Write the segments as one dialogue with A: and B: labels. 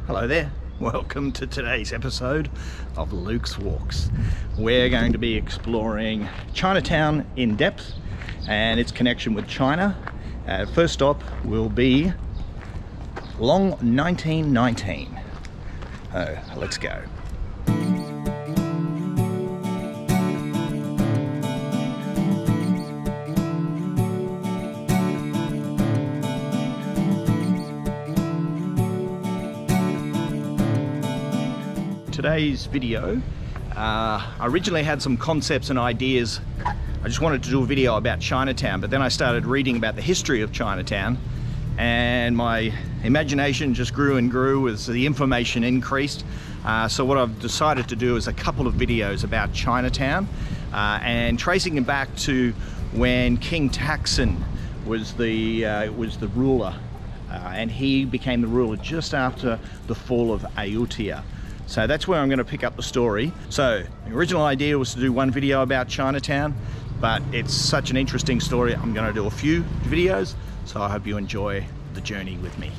A: Hello there, welcome to today's episode of Luke's Walks. We're going to be exploring Chinatown in depth and its connection with China. First stop will be Long 1919. Let's go. Today's video, I originally had some concepts and ideas. I just wanted to do a video about Chinatown, but then I started reading about the history of Chinatown and my imagination just grew and grew as the information increased. So what I've decided to do is a couple of videos about Chinatown and tracing it back to when King Taksin was the ruler, and he became the ruler just after the fall of Ayutthaya. So that's where I'm going to pick up the story. So the original idea was to do one video about Chinatown, but it's such an interesting story, I'm going to do a few videos. So I hope you enjoy the journey with me.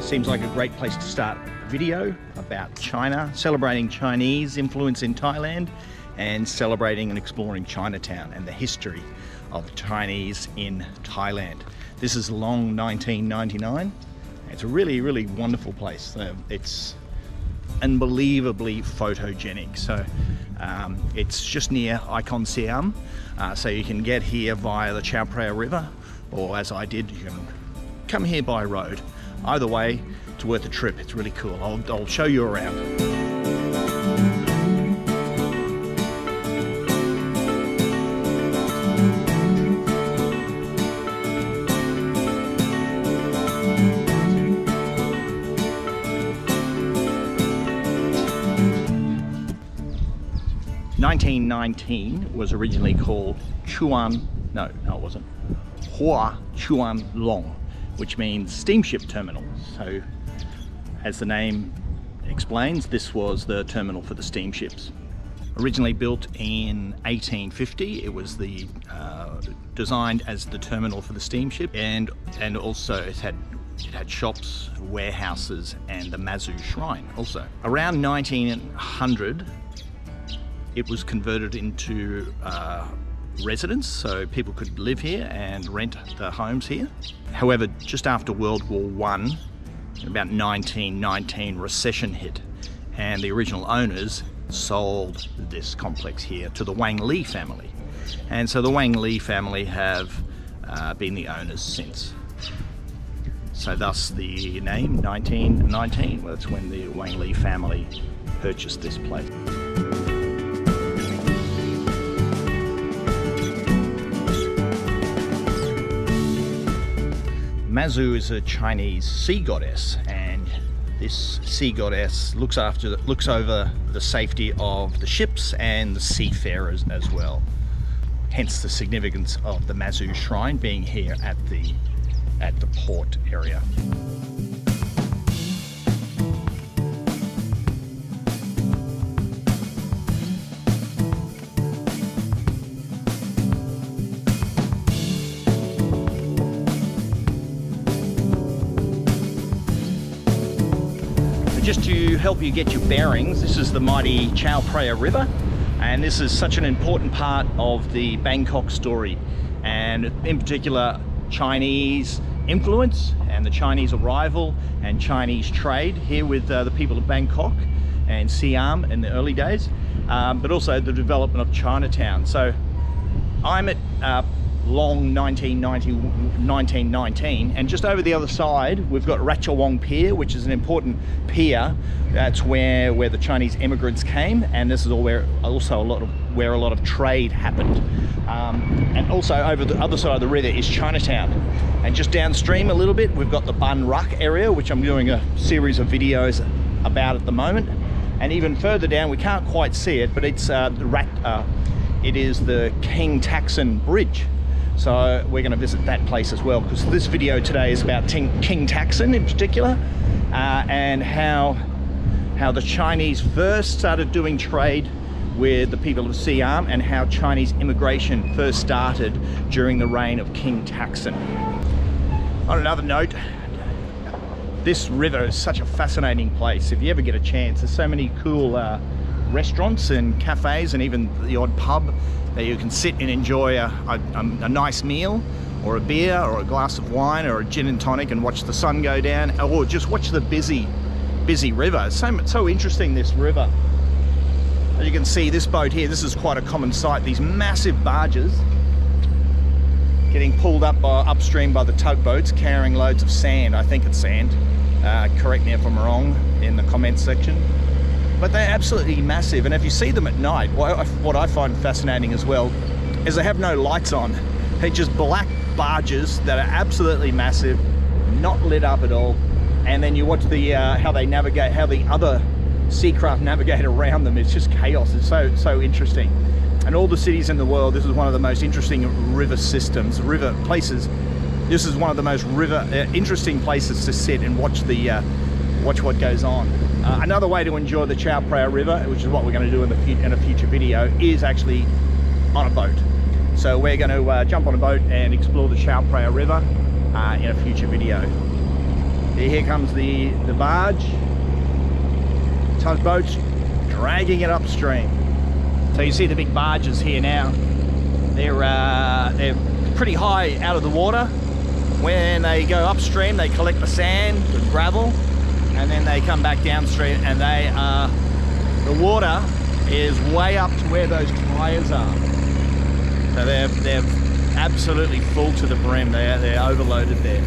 A: Seems like a great place to start a video about China, celebrating Chinese influence in Thailand, and celebrating and exploring Chinatown and the history of Chinese in Thailand. This is Long 1999. It's a really, really wonderful place. It's unbelievably photogenic. So it's just near Icon Siam. So you can get here via the Chao Phraya River, or as I did, you can come here by road. Either way, it's worth a trip. It's really cool. I'll show you around. 1919 was originally called Hua Chuan Long, which means steamship terminal. So as the name explains, this was the terminal for the steamships. Originally built in 1850, it was the designed as the terminal for the steamship, and also it had shops, warehouses, and the Mazu Shrine also. Around 1900, it was converted into residence, so people could live here and rent the homes here. However, just after World War I, about 1919, recession hit, and the original owners sold this complex here to the Wang Li family. And so the Wang Li family have been the owners since. So thus the name 1919, well, that's when the Wang Li family purchased this place. Mazu is a Chinese sea goddess, and this sea goddess looks over the safety of the ships and the seafarers as well. Hence the significance of the Mazu Shrine being here at the port area. Just to help you get your bearings, this is the mighty Chao Phraya River, and this is such an important part of the Bangkok story, and in particular Chinese influence and the Chinese arrival and Chinese trade here with the people of Bangkok and Siam in the early days, but also the development of Chinatown. So I'm at Long 1919, and just over the other side we've got Ratchawong Pier, which is an important pier. That's where the Chinese immigrants came, and this is where a lot of trade happened. And also over the other side of the river is Chinatown, and just downstream a little bit we've got the Bun Ruck area, which I'm doing a series of videos about at the moment. And even further down, we can't quite see it, but it's it is the King Taksin Bridge. So we're going to visit that place as well, because this video today is about King Taksin in particular, and how the Chinese first started doing trade with the people of Siam and how Chinese immigration first started during the reign of King Taksin. On another note, this river is such a fascinating place. If you ever get a chance, there's so many cool restaurants and cafes and even the odd pub that you can sit and enjoy a nice meal or a beer or a glass of wine or a gin and tonic and watch the sun go down, or just watch the busy river. It's so interesting, this river. As you can see, this boat here, this is quite a common sight. These massive barges getting pulled up upstream by the tugboats carrying loads of sand. I think it's sand. Correct me if I'm wrong in the comments section. But they're absolutely massive, and if you see them at night, what I find fascinating as well is they have no lights on. They're just black barges that are absolutely massive, not lit up at all. And then you watch the how they navigate, how the other seacraft navigate around them. It's just chaos. It's so interesting. And all the cities in the world, this is one of the most interesting river systems, river places. This is one of the most interesting places to sit and watch watch what goes on. Another way to enjoy the Chao Phraya River, which is what we're going to do in a future video, is actually on a boat. So we're going to jump on a boat and explore the Chao Phraya River in a future video. Here comes the barge, tugboats dragging it upstream. So you see the big barges here now. They're pretty high out of the water. When they go upstream, they collect the sand, the gravel, and then they come back downstream, and the water is way up to where those tires are. So they're absolutely full to the brim. They're overloaded there.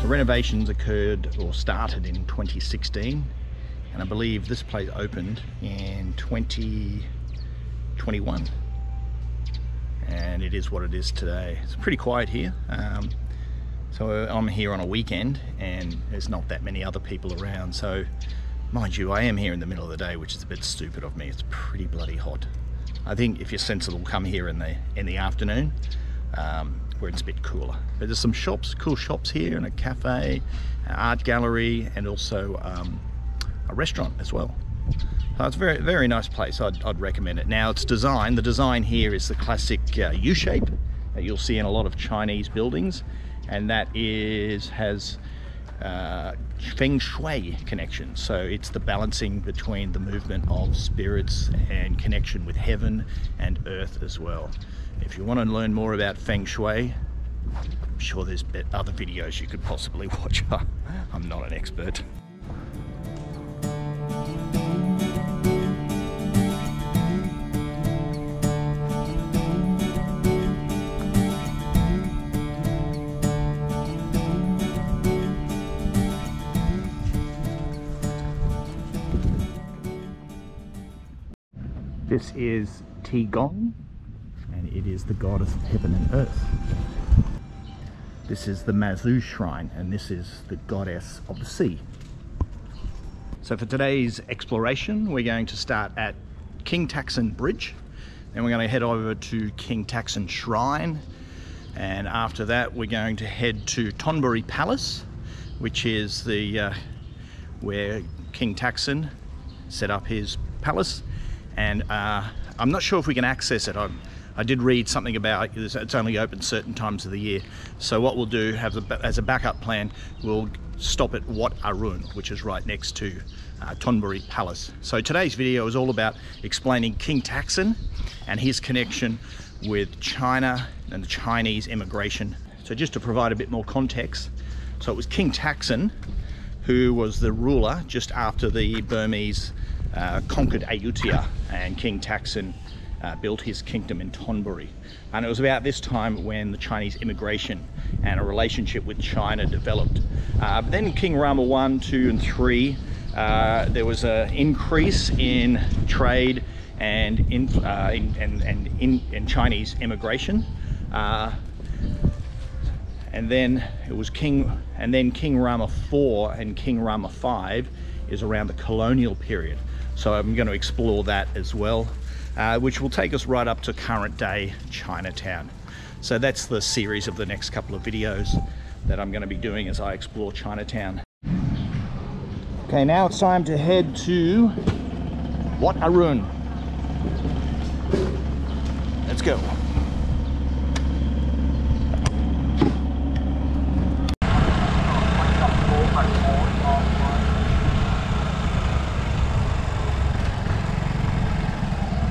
A: Renovations occurred or started in 2016, and I believe this place opened in 2021, and it is what it is today. It's pretty quiet here. So I'm here on a weekend and there's not that many other people around, so mind you, I am here in the middle of the day, which is a bit stupid of me. It's pretty bloody hot. I think if you're sensible, come here in the afternoon where it's a bit cooler. But there's some shops, cool shops here, and a cafe, an art gallery, and also a restaurant as well. So it's a very, very nice place. I'd recommend it. Now, the design here is the classic U shape that you'll see in a lot of Chinese buildings, and that has Feng Shui connection. So it's the balancing between the movement of spirits and connection with heaven and earth as well. If you want to learn more about Feng Shui, I'm sure there's other videos you could possibly watch. I'm not an expert. This is Qigong, and it is the goddess of heaven and earth. This is the Mazu shrine, and this is the goddess of the sea. So for today's exploration, we're going to start at King Taksin Bridge, then we're going to head over to King Taksin Shrine, and after that we're going to head to Thonburi Palace, which is the where King Taksin set up his palace. And I'm not sure if we can access it. I did read something about it's only open certain times of the year. So what we'll do as a backup plan, we'll stop at Wat Arun, which is right next to Thonburi Palace. So today's video is all about explaining King Taksin and his connection with China and the Chinese immigration. So just to provide a bit more context, so it was King Taksin who was the ruler just after the Burmese conquered Ayutthaya, and King Taksin built his kingdom in Thonburi. And it was about this time when the Chinese immigration and a relationship with China developed. Then King Rama 1, 2 and 3, there was an increase in trade and in Chinese immigration. And then it was King Rama 4 and King Rama 5 is around the colonial period. So I'm going to explore that as well. which will take us right up to current day Chinatown. So that's the series of the next couple of videos that I'm going to be doing as I explore Chinatown. Okay, now it's time to head to Wat Arun. Let's go.